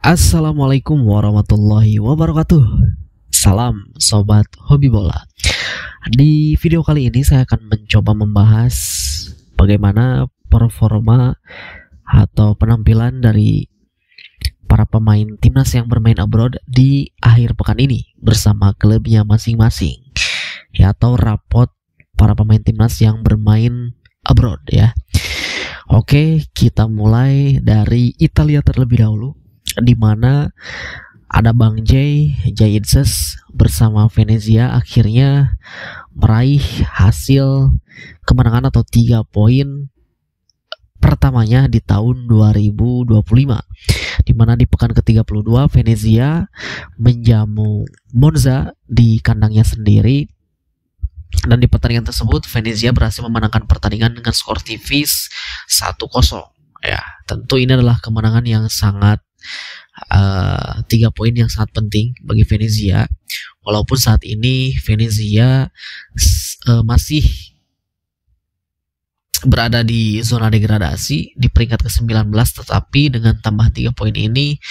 Assalamualaikum warahmatullahi wabarakatuh. Salam sobat hobi bola. Di video kali ini saya akan mencoba membahas bagaimana performa atau penampilan dari para pemain timnas yang bermain abroad di akhir pekan ini bersama klubnya masing-masing, ya, atau rapot para pemain timnas yang bermain abroad, ya. Oke, kita mulai dari Italia terlebih dahulu, di mana ada Bang Jayinses bersama Venezia akhirnya meraih hasil kemenangan atau 3 poin pertamanya di tahun 2025, di mana di pekan ke-32 Venezia menjamu Monza di kandangnya sendiri, dan di pertandingan tersebut Venezia berhasil memenangkan pertandingan dengan skor tipis 1-0. Ya, tentu ini adalah kemenangan yang sangat 3 poin yang sangat penting bagi Venezia, walaupun saat ini Venezia masih berada di zona degradasi di peringkat ke-19, tetapi dengan tambah 3 poin ini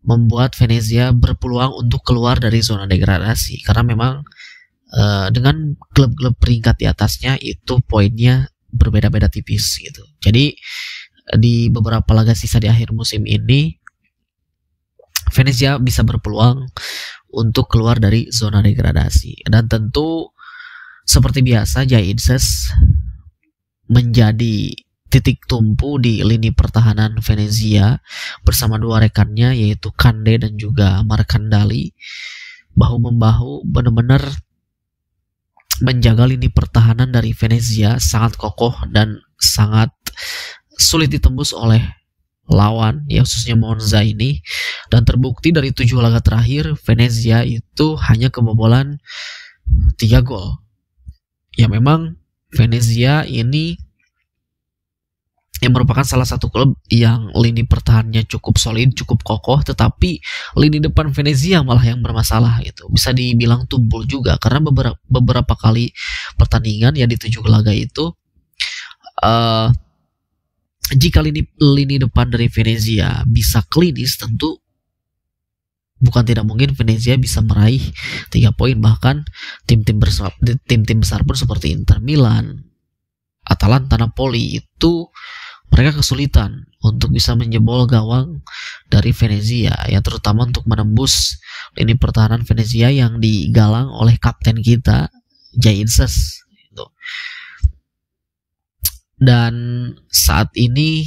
membuat Venezia berpeluang untuk keluar dari zona degradasi, karena memang dengan klub-klub peringkat di atasnya itu poinnya berbeda-beda tipis gitu. Jadi di beberapa laga sisa di akhir musim ini Venezia bisa berpeluang untuk keluar dari zona degradasi, dan tentu seperti biasa Jayinses menjadi titik tumpu di lini pertahanan Venezia bersama 2 rekannya yaitu Kande dan juga Marcandali. Bahu-membahu benar-benar menjaga lini pertahanan dari Venezia sangat kokoh dan sangat sulit ditembus oleh lawan, ya, khususnya Monza ini. Dan terbukti dari 7 laga terakhir Venezia itu hanya kebobolan 3 gol. Ya, memang Venezia ini yang merupakan salah satu klub yang lini pertahanannya cukup solid, cukup kokoh, tetapi lini depan Venezia malah yang bermasalah gitu. Bisa dibilang tumpul juga karena beberapa kali pertandingan ya di 7 laga itu jika lini depan dari Venezia bisa klinis, tentu bukan tidak mungkin Venezia bisa meraih 3 poin. Bahkan tim-tim besar pun seperti Inter Milan, Atalanta, Napoli itu mereka kesulitan untuk bisa menjebol gawang dari Venezia, ya, terutama untuk menembus lini pertahanan Venezia yang digalang oleh kapten kita Jayinses gitu. Dan saat ini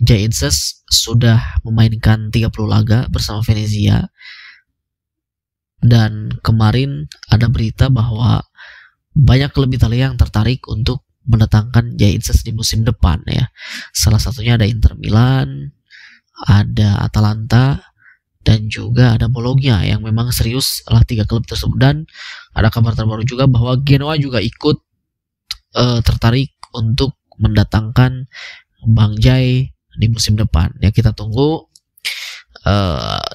Jayinses sudah memainkan 30 laga bersama Venezia, dan kemarin ada berita bahwa banyak klub Italia yang tertarik untuk mendatangkan Jayinses di musim depan, ya. Salah satunya ada Inter Milan, ada Atalanta, dan juga ada Bologna yang memang serius lah 3 klub tersebut. Dan ada kabar terbaru juga bahwa Genoa juga ikut tertarik untuk mendatangkan Bang Jay di musim depan. Ya, kita tunggu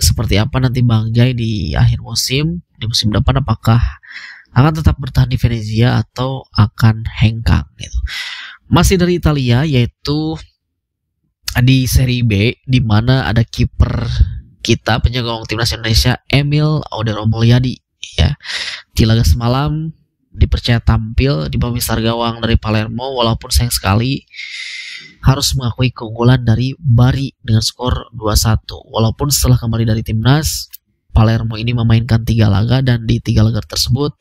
seperti apa nanti Bang Jay di akhir musim, di musim depan, apakah akan tetap bertahan di Venezia atau akan hengkang gitu. Masih dari Italia, yaitu di Serie B, di mana ada kiper kita, penjaga gawang timnas Indonesia, Emil Audero Mulyadi, ya. Di laga semalam dipercaya tampil di bawah misar gawang dari Palermo, walaupun sayang sekali harus mengakui keunggulan dari Bari dengan skor 2-1. Walaupun setelah kembali dari timnas, Palermo ini memainkan 3 laga, dan di 3 laga tersebut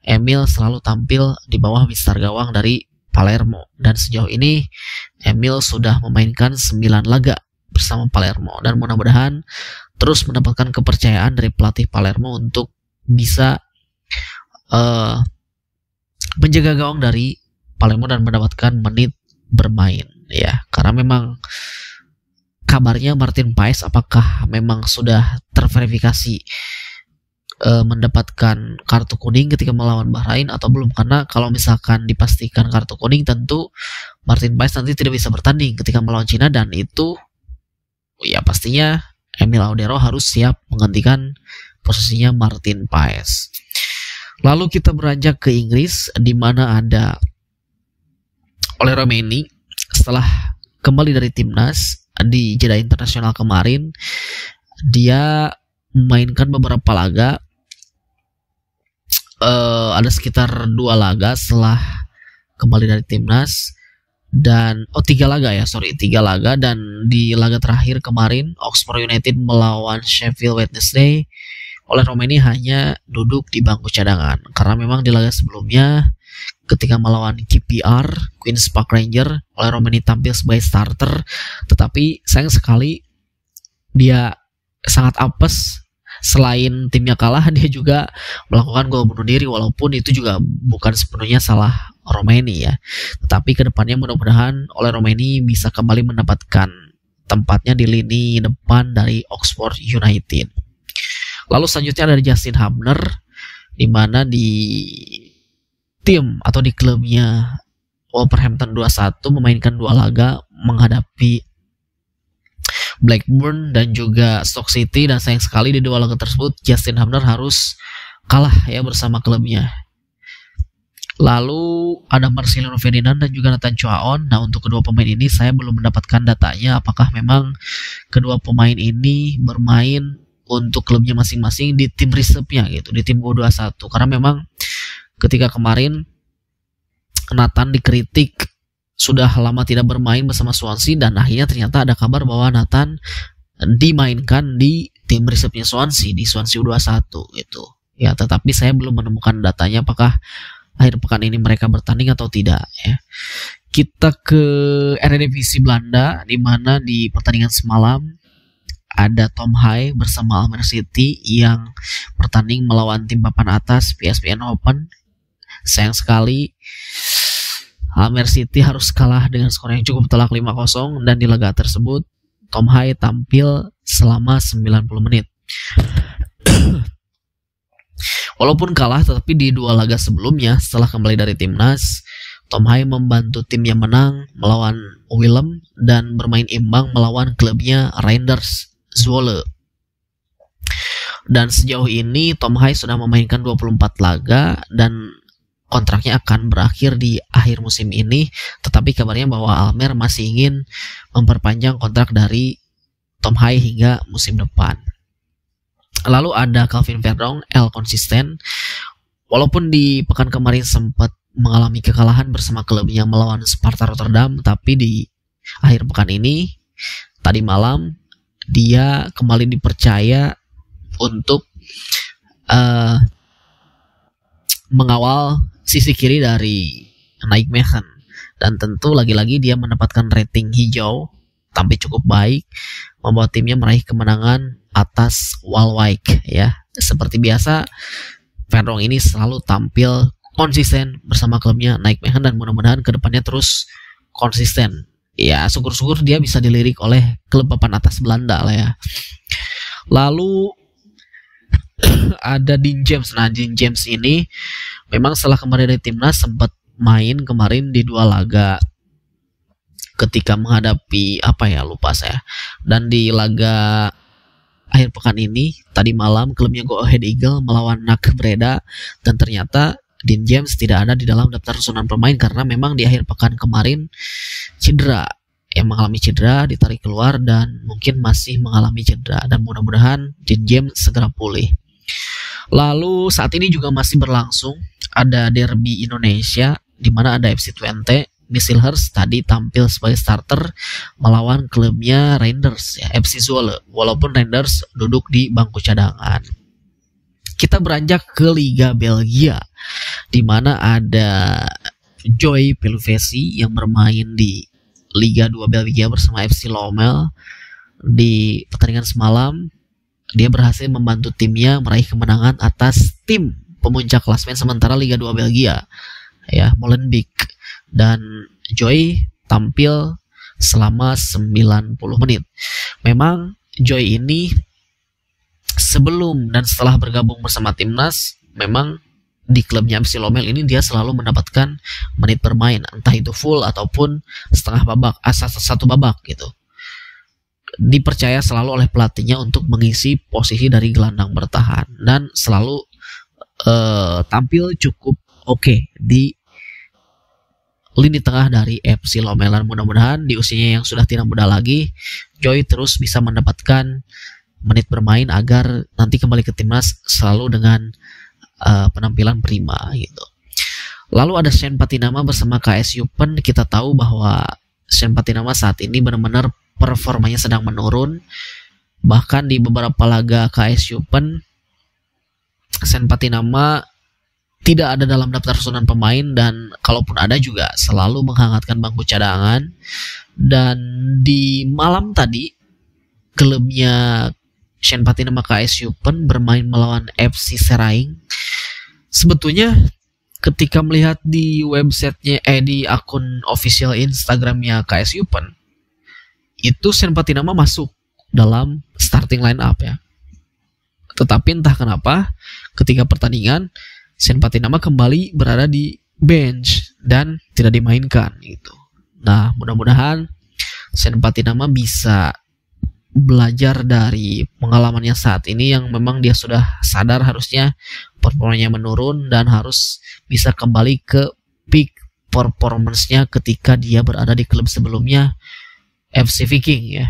Emil selalu tampil di bawah misar gawang dari Palermo, dan sejauh ini Emil sudah memainkan 9 laga bersama Palermo, dan mudah-mudahan terus mendapatkan kepercayaan dari pelatih Palermo untuk bisa menjaga gawang dari Palermo dan mendapatkan menit bermain, ya. Karena memang kabarnya Martin Paes apakah memang sudah terverifikasi mendapatkan kartu kuning ketika melawan Bahrain atau belum, karena kalau misalkan dipastikan kartu kuning, tentu Martin Paes nanti tidak bisa bertanding ketika melawan Cina, dan itu ya pastinya Emil Audero harus siap menggantikan posisinya Martin Paes. Lalu kita beranjak ke Inggris, di mana ada Ole Romeni setelah kembali dari timnas di jeda internasional kemarin, dia memainkan beberapa laga, ada sekitar 2 laga setelah kembali dari timnas, dan 3 laga, dan di laga terakhir kemarin Oxford United melawan Sheffield Wednesday, oleh Romeni hanya duduk di bangku cadangan karena memang di laga sebelumnya ketika melawan KPR Queen's Park Ranger, oleh Romeni tampil sebagai starter, tetapi sayang sekali dia sangat apes. Selain timnya kalah, dia juga melakukan gol bunuh diri, walaupun itu juga bukan sepenuhnya salah Romeni ya. Tetapi kedepannya mudah-mudahan oleh Romeni bisa kembali mendapatkan tempatnya di lini depan dari Oxford United. Lalu selanjutnya ada Justin Hubner, di mana di tim atau di klubnya Wolverhampton 21 memainkan 2 laga menghadapi Blackburn dan juga Stoke City, dan sayang sekali di 2 laga tersebut Justin Hubner harus kalah ya bersama klubnya. Lalu ada Marcelino Ferdinand dan juga Nathan Chuaon. Nah, untuk kedua pemain ini saya belum mendapatkan datanya apakah memang kedua pemain ini bermain untuk klubnya masing-masing di tim reserve-nya gitu, di tim U21, karena memang ketika kemarin Nathan dikritik sudah lama tidak bermain bersama Swansea, dan akhirnya ternyata ada kabar bahwa Nathan dimainkan di tim reserve-nya Swansea, di Swansea U21 gitu. Ya, tetapi saya belum menemukan datanya apakah akhir pekan ini mereka bertanding atau tidak ya. Kita ke Eredivisie Belanda, di mana di pertandingan semalam ada Tom High bersama Almere City yang bertanding melawan tim papan atas PSV Eindhoven. Sayang sekali Almere City harus kalah dengan skor yang cukup telak 5-0, dan di laga tersebut Tom High tampil selama 90 menit. Walaupun kalah, tetapi di 2 laga sebelumnya setelah kembali dari timnas, Tom High membantu timnya menang melawan Willem dan bermain imbang melawan klubnya Rangers Zwolle. Dan sejauh ini Tom High sudah memainkan 24 laga dan kontraknya akan berakhir di akhir musim ini, tetapi kabarnya bahwa Almere masih ingin memperpanjang kontrak dari Tom High hingga musim depan. Lalu ada Calvin Verdong, konsisten. Walaupun di pekan kemarin sempat mengalami kekalahan bersama klubnya melawan Sparta Rotterdam, tapi di akhir pekan ini, tadi malam, dia kembali dipercaya untuk mengawal sisi kiri dari Nijmegen, dan tentu lagi-lagi dia mendapatkan rating hijau, tampil cukup baik, membawa timnya meraih kemenangan atas Waalwijk ya. Seperti biasa, Verdong ini selalu tampil konsisten bersama klubnya Nijmegen, dan mudah-mudahan kedepannya terus konsisten. Ya, syukur-syukur dia bisa dilirik oleh klub papan atas Belanda lah ya. Lalu ada Dean James. Nah, Dean James ini memang setelah kembali dari timnas sempat main kemarin di 2 laga ketika menghadapi lupa saya. Dan di laga akhir pekan ini tadi malam klubnya Go Ahead Eagle melawan NAC Breda, dan ternyata Dean James tidak ada di dalam daftar susunan pemain karena memang di akhir pekan kemarin mengalami cedera, ditarik keluar dan mungkin masih mengalami cedera, dan mudah-mudahan Dean James segera pulih. Lalu saat ini juga masih berlangsung ada derby Indonesia, di mana ada FC Twente. Misselhurst tadi tampil sebagai starter melawan klubnya Rangers ya, FC Zwolle, walaupun Rangers duduk di bangku cadangan. Kita beranjak ke Liga Belgia, di mana ada Joy Peluvesi yang bermain di Liga 2 Belgia bersama FC Lommel. Di pertandingan semalam dia berhasil membantu timnya meraih kemenangan atas tim pemuncak klasemen sementara Liga 2 Belgia ya, Molenbeek, dan Joy tampil selama 90 menit. Memang Joy ini sebelum dan setelah bergabung bersama timnas, memang di klubnya FC Lommel ini dia selalu mendapatkan menit bermain, entah itu full ataupun setengah babak, satu babak gitu. Dipercaya selalu oleh pelatihnya untuk mengisi posisi dari gelandang bertahan, dan selalu tampil cukup oke di lini tengah dari FC Lommel. Mudah-mudahan di usianya yang sudah tidak muda lagi, Joy terus bisa mendapatkan menit bermain agar nanti kembali ke timnas selalu dengan penampilan prima gitu. Lalu ada Shane Patinama bersama KS Yupen. Kita tahu bahwa Shane Patinama saat ini benar-benar performanya sedang menurun. Bahkan di beberapa laga KS Yupen, Shane Patinama tidak ada dalam daftar susunan pemain, dan kalaupun ada juga selalu menghangatkan bangku cadangan. Dan di malam tadi klubnya Shane Patinama KS Yupen bermain melawan FC Seraing. Sebetulnya ketika melihat di websitenya, di akun official Instagramnya KS Yupen, itu Shane Patinama masuk dalam starting line up ya. Tetapi entah kenapa ketika pertandingan Shane Patinama kembali berada di bench dan tidak dimainkan gitu. Nah, mudah-mudahan Shane Patinama bisa belajar dari pengalamannya saat ini, yang memang dia sudah sadar harusnya performanya menurun dan harus bisa kembali ke peak performance-nya ketika dia berada di klub sebelumnya, FC Viking ya,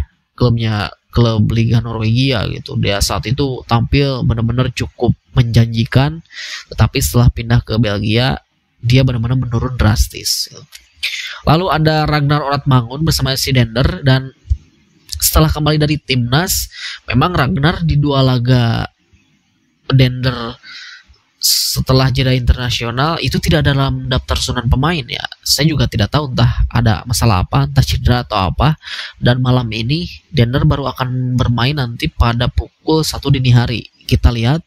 klub Liga Norwegia gitu. Dia saat itu tampil benar-benar cukup menjanjikan, tetapi setelah pindah ke Belgia dia benar-benar menurun drastis. Lalu ada Ragnar Oratmangun bersama si Dender, dan setelah kembali dari timnas, memang Ragnar di 2 laga Dender setelah jeda internasional itu tidak dalam daftar susunan pemain ya. Saya juga tidak tahu entah ada masalah apa, entah cedera atau apa. Dan malam ini Dender baru akan bermain nanti pada pukul 1 dini hari. Kita lihat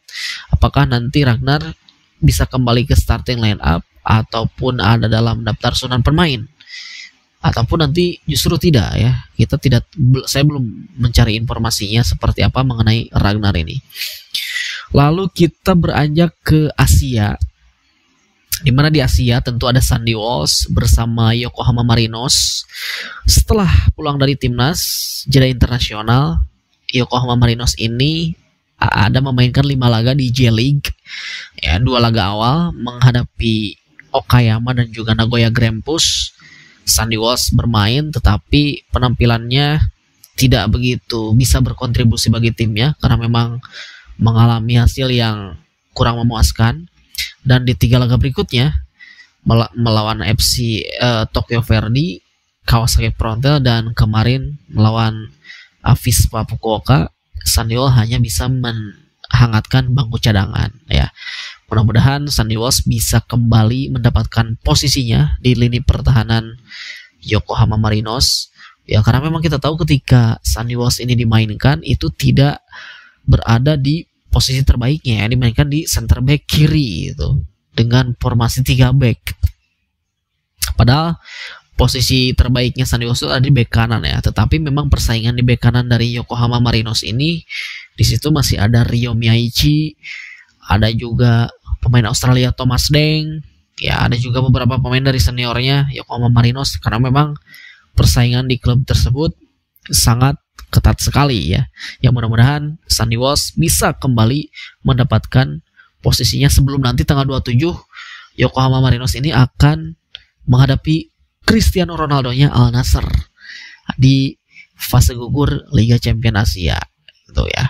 apakah nanti Ragnar bisa kembali ke starting line up ataupun ada dalam daftar susunan pemain, ataupun nanti justru tidak ya. Saya belum mencari informasinya seperti apa mengenai Ragnar ini. Lalu kita beranjak ke Asia, di mana di Asia tentu ada Sandy Walsh bersama Yokohama Marinos. Setelah pulang dari timnas jeda internasional, Yokohama Marinos ini ada memainkan 5 laga di J-League ya. 2 laga awal menghadapi Okayama dan juga Nagoya Grampus. Sandy Walsh bermain, tetapi penampilannya tidak begitu bisa berkontribusi bagi timnya karena memang mengalami hasil yang kurang memuaskan. Dan di 3 laga berikutnya melawan FC Tokyo Verdy, Kawasaki Frontale, dan kemarin melawan Avispa Fukuoka, Sandy Walsh hanya bisa menghangatkan bangku cadangan ya. Mudah-mudahan Sandy Walsh bisa kembali mendapatkan posisinya di lini pertahanan Yokohama Marinos ya, karena memang kita tahu ketika Sandy Walsh ini dimainkan itu tidak berada di posisi terbaiknya ya, dimainkan di center back kiri itu dengan formasi 3 back. Padahal posisi terbaiknya Sandy Walsh ada di back kanan ya, tetapi memang persaingan di back kanan dari Yokohama Marinos ini, di situ masih ada Ryo Miyaichi, ada juga pemain Australia Thomas Deng ya, ada juga beberapa pemain dari seniornya Yokohama Marinos, karena memang persaingan di klub tersebut sangat ketat sekali ya. Yang mudah-mudahan Sandy Walsh bisa kembali mendapatkan posisinya sebelum nanti tanggal 27 Yokohama Marinos ini akan menghadapi Cristiano Ronaldo-nya Al Nassr di fase gugur Liga Champions Asia gitu ya.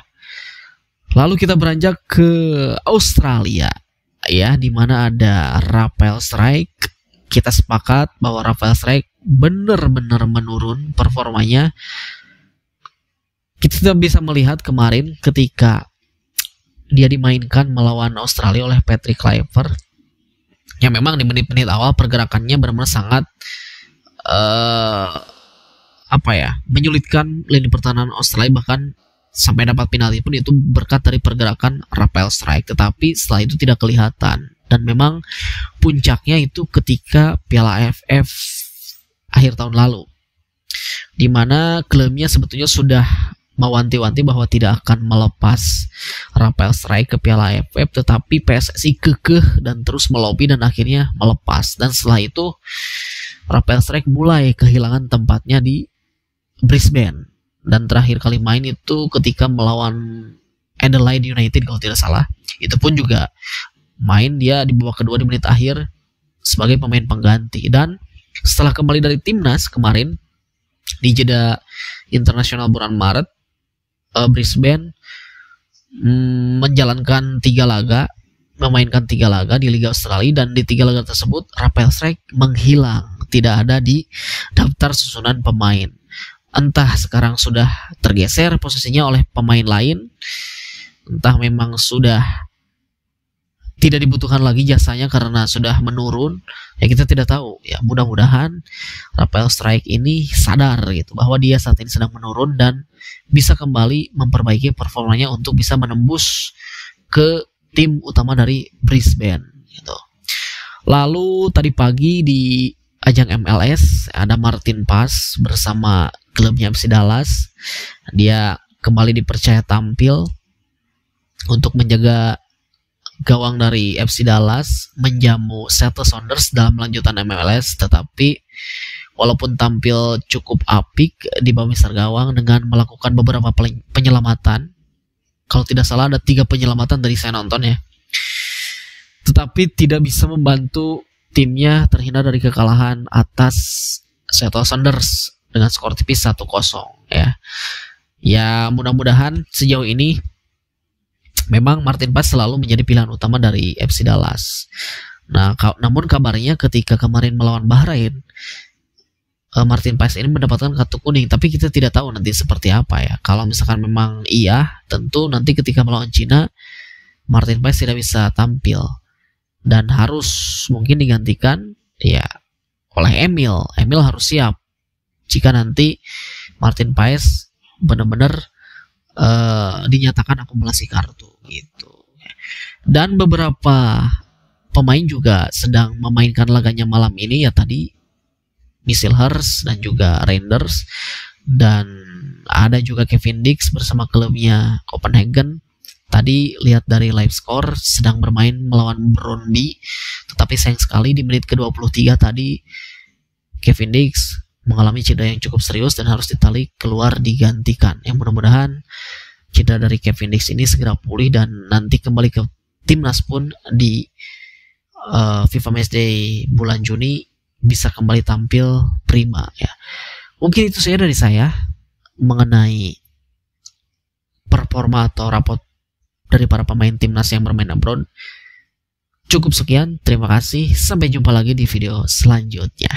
Lalu kita beranjak ke Australia ya, di mana ada Rafael Strijk. Kita sepakat bahwa Rafael Strijk benar-benar menurun performanya. Kita tidak bisa melihat kemarin ketika dia dimainkan melawan Australia oleh Patrick Kluivert, yang memang di menit-menit awal pergerakannya benar-benar sangat menyulitkan lini pertahanan Australia, bahkan sampai dapat penalti pun itu berkat dari pergerakan Rafael Strijk. Tetapi setelah itu tidak kelihatan, dan memang puncaknya itu ketika Piala AFF akhir tahun lalu, di mana klubnya sebetulnya sudah mewanti-wanti bahwa tidak akan melepas Rafael Strijk ke Piala AFF, tetapi PSSI kekeh dan terus melobi dan akhirnya melepas. Dan setelah itu Rafael Strijk mulai kehilangan tempatnya di Brisbane, dan terakhir kali main itu ketika melawan Adelaide United kalau tidak salah. Itu pun juga main dia di babak kedua di menit akhir sebagai pemain pengganti. Dan setelah kembali dari timnas kemarin di jeda internasional bulan Maret, Brisbane menjalankan 3 laga, memainkan 3 laga di Liga Australia, dan di 3 laga tersebut Rafael Strijk menghilang, tidak ada di daftar susunan pemain. Entah sekarang sudah tergeser posisinya oleh pemain lain, entah memang sudah tidak dibutuhkan lagi jasanya karena sudah menurun, ya kita tidak tahu. Ya mudah-mudahan Rafael Strijk ini sadar gitu bahwa dia saat ini sedang menurun dan bisa kembali memperbaiki performanya untuk bisa menembus ke tim utama dari Brisbane gitu. Lalu tadi pagi di ajang MLS ada Martin Paes bersama klubnya FC Dallas. Dia kembali dipercaya tampil untuk menjaga gawang dari FC Dallas, menjamu Seattle Sounders dalam lanjutan MLS. Tetapi walaupun tampil cukup apik di bawah mister gawang dengan melakukan beberapa penyelamatan, kalau tidak salah ada 3 penyelamatan dari saya nonton ya, tetapi tidak bisa membantu timnya terhindar dari kekalahan atas Seattle Sounders dengan skor tipis 1-0 ya. Ya mudah-mudahan sejauh ini memang Martin Paes selalu menjadi pilihan utama dari FC Dallas. Nah, namun kabarnya ketika kemarin melawan Bahrain, Martin Paes ini mendapatkan kartu kuning, tapi kita tidak tahu nanti seperti apa ya. Kalau misalkan memang iya, tentu nanti ketika melawan Cina, Martin Paes tidak bisa tampil dan harus mungkin digantikan ya oleh Emil. Emil harus siap jika nanti Martin Paes benar-benar dinyatakan akumulasi kartu gitu. Dan beberapa pemain juga sedang memainkan laganya malam ini ya, tadi Misselhurst dan juga Reinders, dan ada juga Kevin Dix bersama klubnya Copenhagen. Tadi lihat dari live score sedang bermain melawan Brøndby, tetapi sayang sekali di menit ke-23 tadi Kevin Dix mengalami cedera yang cukup serius dan harus ditarik keluar digantikan. Yang mudah-mudahan cedera dari Kevin Dix ini segera pulih dan nanti kembali ke timnas pun di FIFA Matchday bulan Juni bisa kembali tampil prima ya. Mungkin itu saja dari saya mengenai performa atau rapot dari para pemain timnas yang bermain abroad. Cukup sekian, terima kasih, sampai jumpa lagi di video selanjutnya.